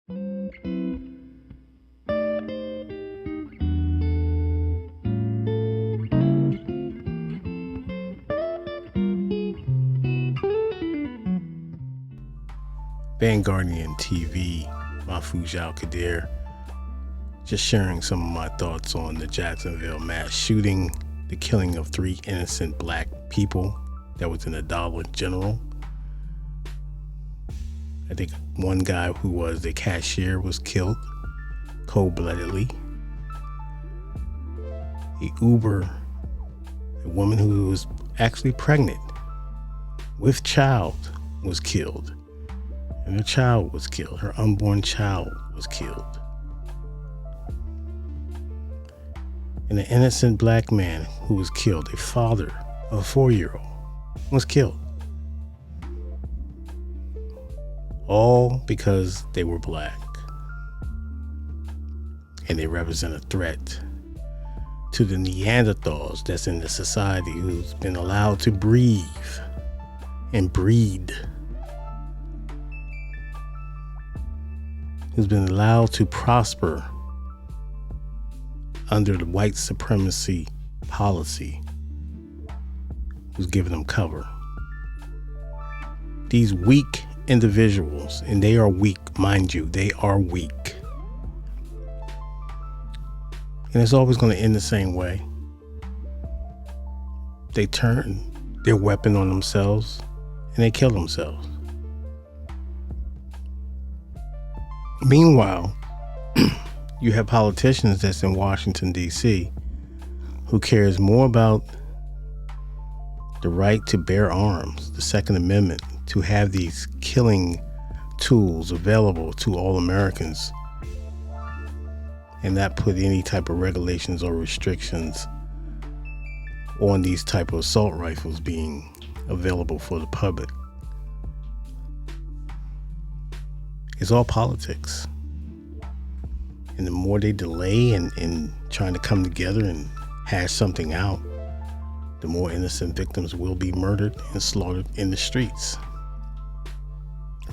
Vanguardian TV, Mahfouz Al-Qadir, just sharing some of my thoughts on the Jacksonville mass shooting, the killing of 3 innocent black people that was in a Dollar General. I think one guy who was the cashier was killed cold-bloodedly. A woman who was actually pregnant with child was killed. And her child was killed. Her unborn child was killed. And an innocent black man who was killed, a father of a 4-year-old, was killed. All because they were black. And they represent a threat to the Neanderthals that's in the society, who's been allowed to breathe and breed, who's been allowed to prosper under the white supremacy policy, who's giving them cover. These weak individuals, and they are weak, mind you, they are weak. And it's always going to end the same way. They turn their weapon on themselves and they kill themselves. Meanwhile, you have politicians that's in Washington, D.C., who cares more about the right to bear arms, the Second Amendment, to have these killing tools available to all Americans, and not put any type of regulations or restrictions on these type of assault rifles being available for the public. It's all politics. And the more they delay in trying to come together and hash something out, the more innocent victims will be murdered and slaughtered in the streets,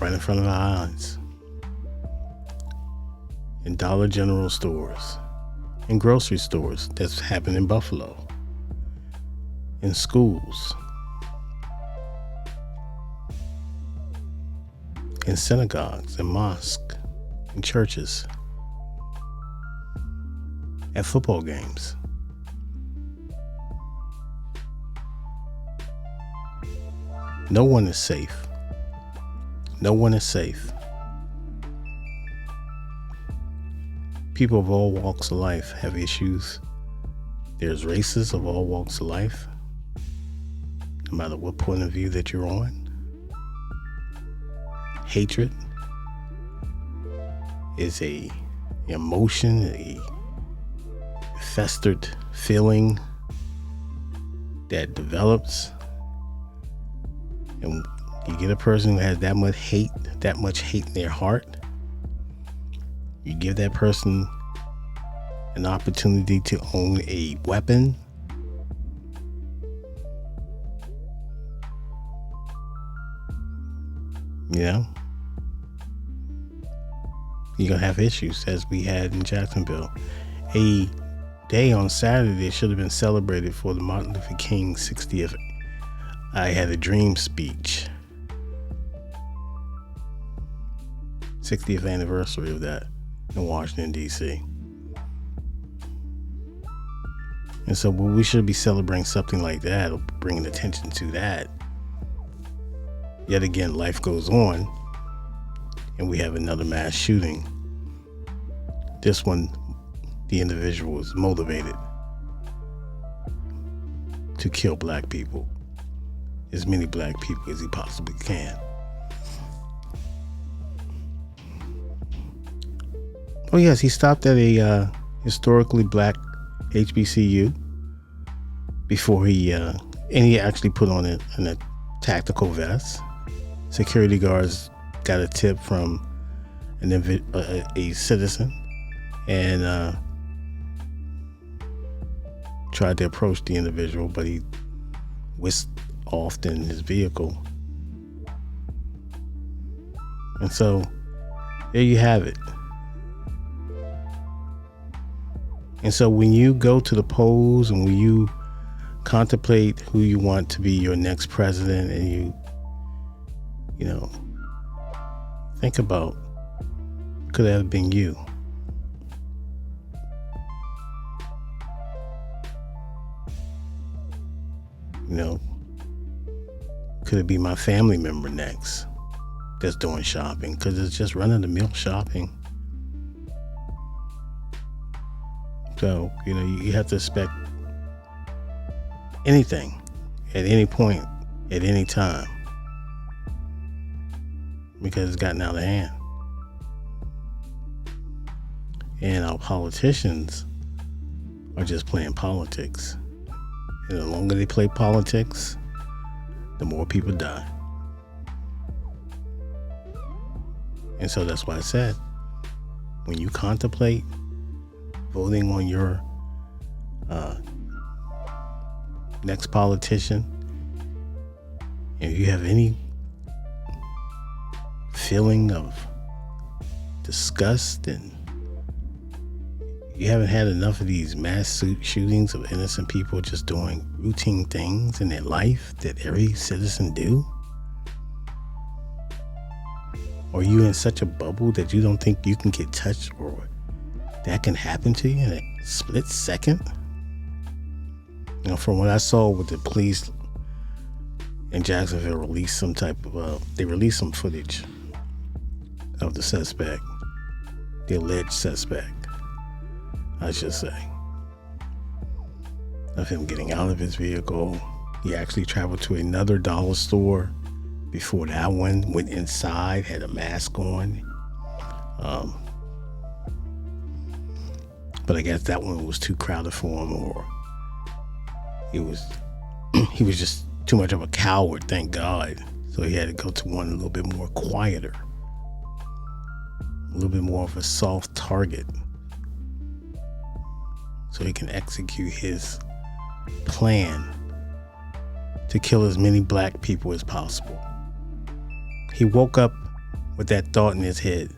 right in front of our eyes. In Dollar General stores, in grocery stores. That's happened in Buffalo, in schools, in synagogues and mosques, in churches, at football games. No one is safe. No one is safe. People of all walks of life have issues. There's races of all walks of life, no matter what point of view that you're on. Hatred is a emotion, a festered feeling that develops, and you get a person who has that much hate in their heart. You give that person an opportunity to own a weapon. You know, you're going to have issues, as we had in Jacksonville. A day on Saturday should have been celebrated for the Martin Luther King 60th I Had a Dream speech. 60th anniversary of that in Washington, D.C. And so we should be celebrating something like that, or bringing attention to that. Yet again, life goes on, and we have another mass shooting. This one, the individual was motivated to kill black people, as many black people as he possibly can. Oh yes, he stopped at a historically black HBCU before he actually put on a tactical vest. Security guards got a tip from a citizen and tried to approach the individual, but he whisked off in his vehicle. And so There you have it. And so when you go to the polls and when you contemplate who you want to be your next president, and you know, think about, could that have been you? You know, could it be my family member next that's doing shopping? Because it's just run-of-the-mill shopping. So, you have to expect anything at any point, at any time, because it's gotten out of hand. And our politicians are just playing politics. And the longer they play politics, the more people die. And so that's why I said, when you contemplate voting on your next politician, and if you have any feeling of disgust and you haven't had enough of these mass shootings of innocent people just doing routine things in their life that every citizen do, or you in such a bubble that you don't think you can get touched or that can happen to you in a split second. From what I saw with the police in Jacksonville released some footage of the suspect, the alleged suspect, I should say, of him getting out of his vehicle. He actually traveled to another dollar store before that one, went inside, had a mask on. But I guess that one was too crowded for him, or he was just too much of a coward, thank God. So he had to go to one a little bit more quieter, a little bit more of a soft target, so he can execute his plan to kill as many black people as possible. He woke up with that thought in his head.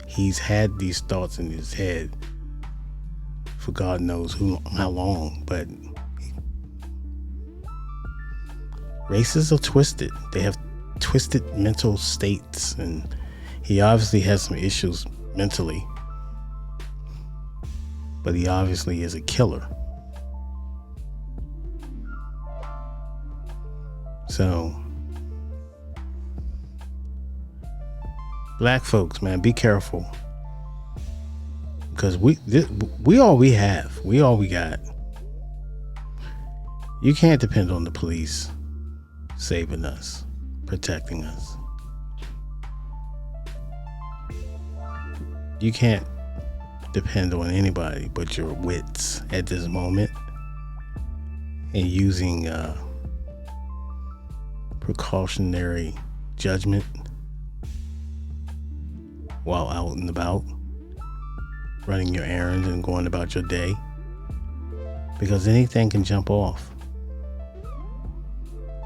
He's had these thoughts in his head for God knows how long, but racists are twisted. They have twisted mental states, and he obviously has some issues mentally, but he obviously is a killer. So, black folks, man, be careful, because we all we have, we all we got. You can't depend on the police saving us, protecting us. You can't depend on anybody but your wits at this moment, and using precautionary judgment while out and about, running your errands and going about your day, because anything can jump off.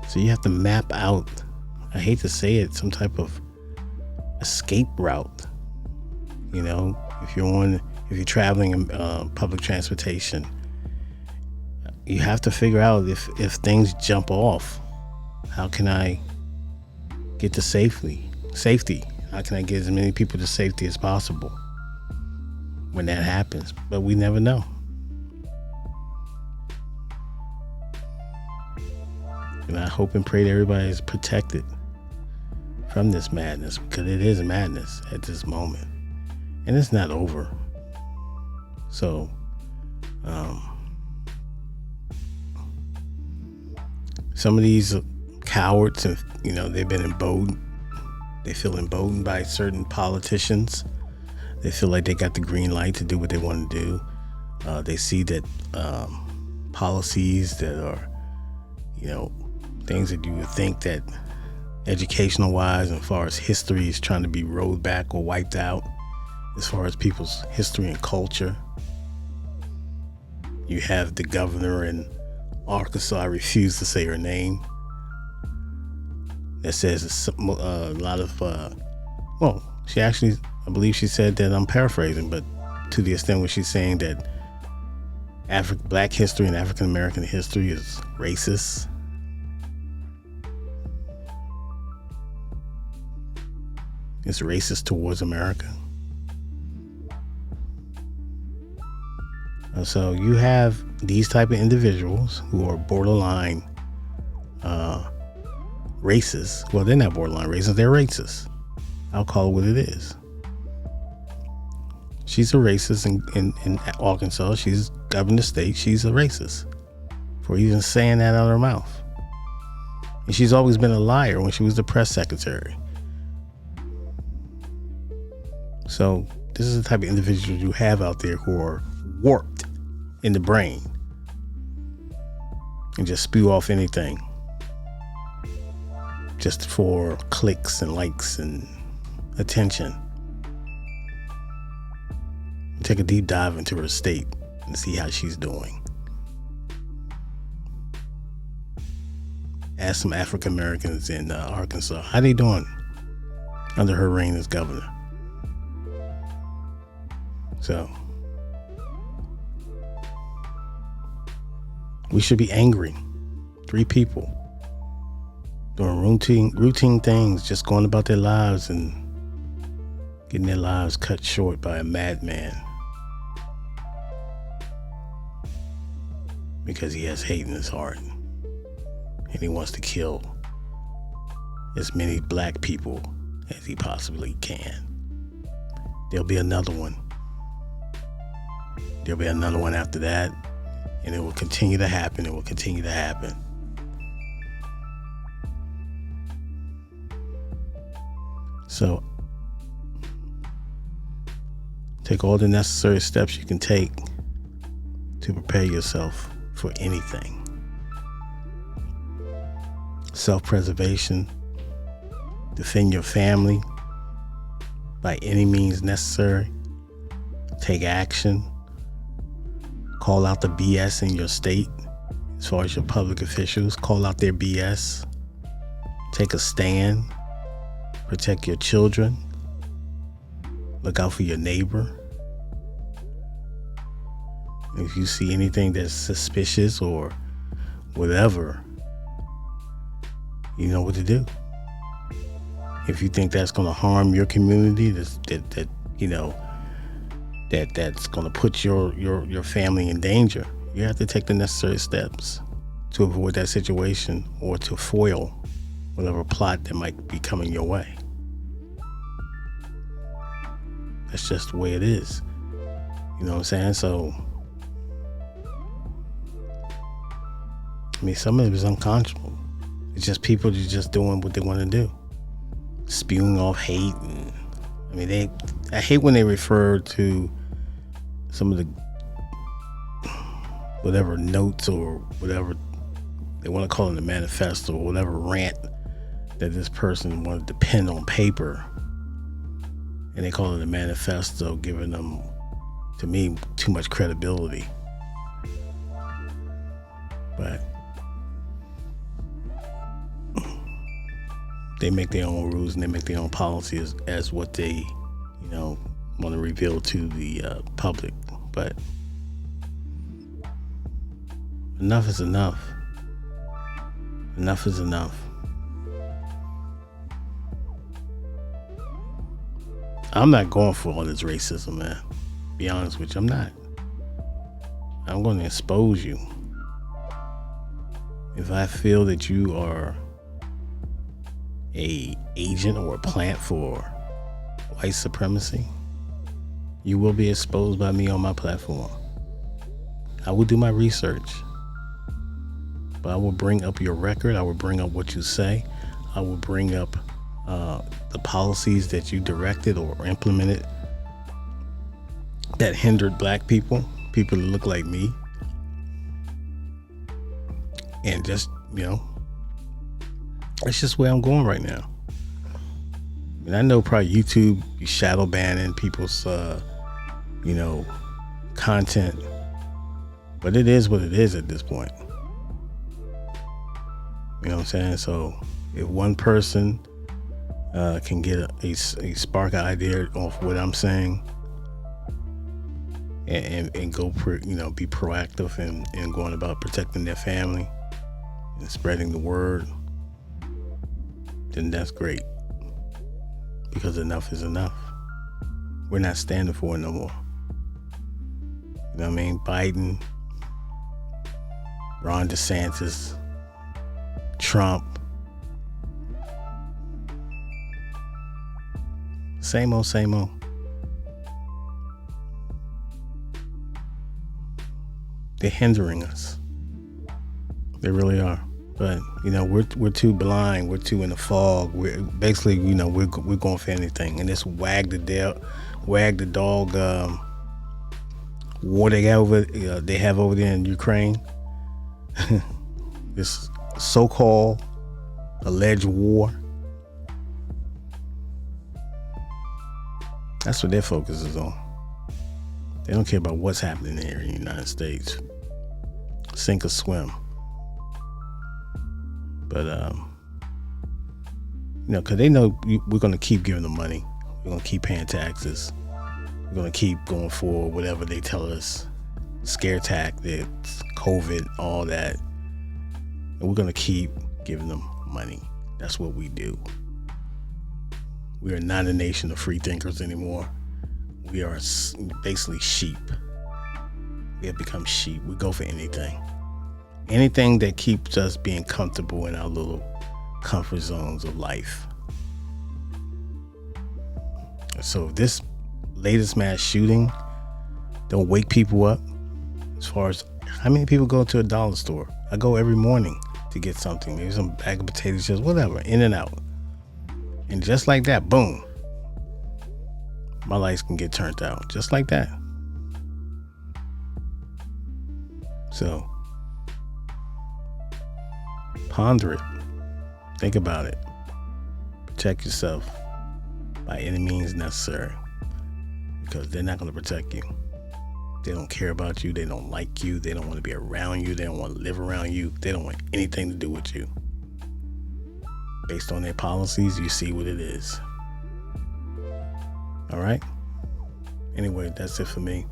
So you have to map out, I hate to say it, some type of escape route. If you're traveling in public transportation, you have to figure out if things jump off, how can I get to safety? How can I get as many people to safety as possible when that happens? But we never know. And I hope and pray that everybody is protected from this madness, because it is madness at this moment, and it's not over. So, some of these cowards, and they've been emboldened. They feel emboldened by certain politicians. They feel like they got the green light to do what they want to do. They see that policies that are, things that you would think that educational wise and as far as history is trying to be rolled back or wiped out, as far as people's history and culture. You have the governor in Arkansas, I refuse to say her name, that says a lot of, She actually, I believe she said that, I'm paraphrasing, but to the extent where she's saying that Black history and African American history is racist. It's racist towards America. So you have these type of individuals who are borderline racist. Well, they're not borderline racist, they're racist. I'll call it what it is. She's a racist in Arkansas. She's governor of the state. She's a racist for even saying that out of her mouth. And she's always been a liar when she was the press secretary. So this is the type of individuals you have out there who are warped in the brain and just spew off anything just for clicks and likes and attention. Take a deep dive into her state and see how she's doing. Ask some African Americans in Arkansas, how they doing under her reign as governor? So we should be angry. 3 people doing routine things, just going about their lives and getting their lives cut short by a madman because he has hate in his heart and he wants to kill as many black people as he possibly can. There'll be another one. There'll be another one after that, and it will continue to happen. It will continue to happen. So take all the necessary steps you can take to prepare yourself for anything. Self-preservation. Defend your family by any means necessary. Take action. Call out the BS in your state as far as your public officials. Call out their BS. Take a stand. Protect your children. Look out for your neighbor. If you see anything that's suspicious or whatever, you know what to do. If you think that's going to harm your community, that's going to put your family in danger, you have to take the necessary steps to avoid that situation or to foil whatever plot that might be coming your way. That's just the way it is. You know what I'm saying? So, I mean, some of it is unconscionable. It's just people just doing what they want to do. Spewing off hate. And, I mean, I hate when they refer to some of the whatever notes or whatever they want to call it, the manifesto or whatever rant that this person wanted to pen on paper. And they call it a manifesto, giving them, to me, too much credibility. But they make their own rules and they make their own policies as what they, want to reveal to the public. But enough is enough. Enough is enough. I'm not going for all this racism, man. Be honest with you, I'm not. I'm going to expose you. If I feel that you are a agent or a plant for white supremacy, you will be exposed by me on my platform. I will do my research, but I will bring up your record. I will bring up what you say. I will bring up the policies that you directed or implemented that hindered black people that look like me. And just, that's just where I'm going right now. I mean, I know probably YouTube be shadow banning people's, content, but it is what it is at this point. You know what I'm saying? So if one person can get a spark idea off what I'm saying, and go be proactive and going about protecting their family and spreading the word, then that's great, because enough is enough. We're not standing for it no more. You know what I mean? Biden, Ron DeSantis, Trump, same old, same old. They're hindering us. They really are. But we're too blind. We're too in the fog. We're basically, we're going for anything. And this wag the dog war they have over there in Ukraine. This so-called alleged war. That's what their focus is on. They don't care about what's happening here in the United States. Sink or swim. But because they know we're going to keep giving them money. We're going to keep paying taxes. We're going to keep going for whatever they tell us. Scare tactics, COVID, all that. And we're going to keep giving them money. That's what we do. We are not a nation of free thinkers anymore. We are basically sheep. We have become sheep. We go for anything. Anything that keeps us being comfortable in our little comfort zones of life. So this latest mass shooting don't wake people up. As far as how many people go to a dollar store? I go every morning to get something. Maybe some bag of potato chips, whatever, in and out. And just like that, boom, my lights can get turned out. Just like that. So ponder it. Think about it. Protect yourself by any means necessary, because they're not going to protect you. They don't care about you. They don't like you. They don't want to be around you. They don't want to live around you. They don't want anything to do with you. Based on their policies, you see what it is. All right? Anyway, that's it for me.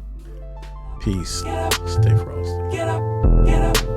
Peace. Stay frosty. Get up, get up.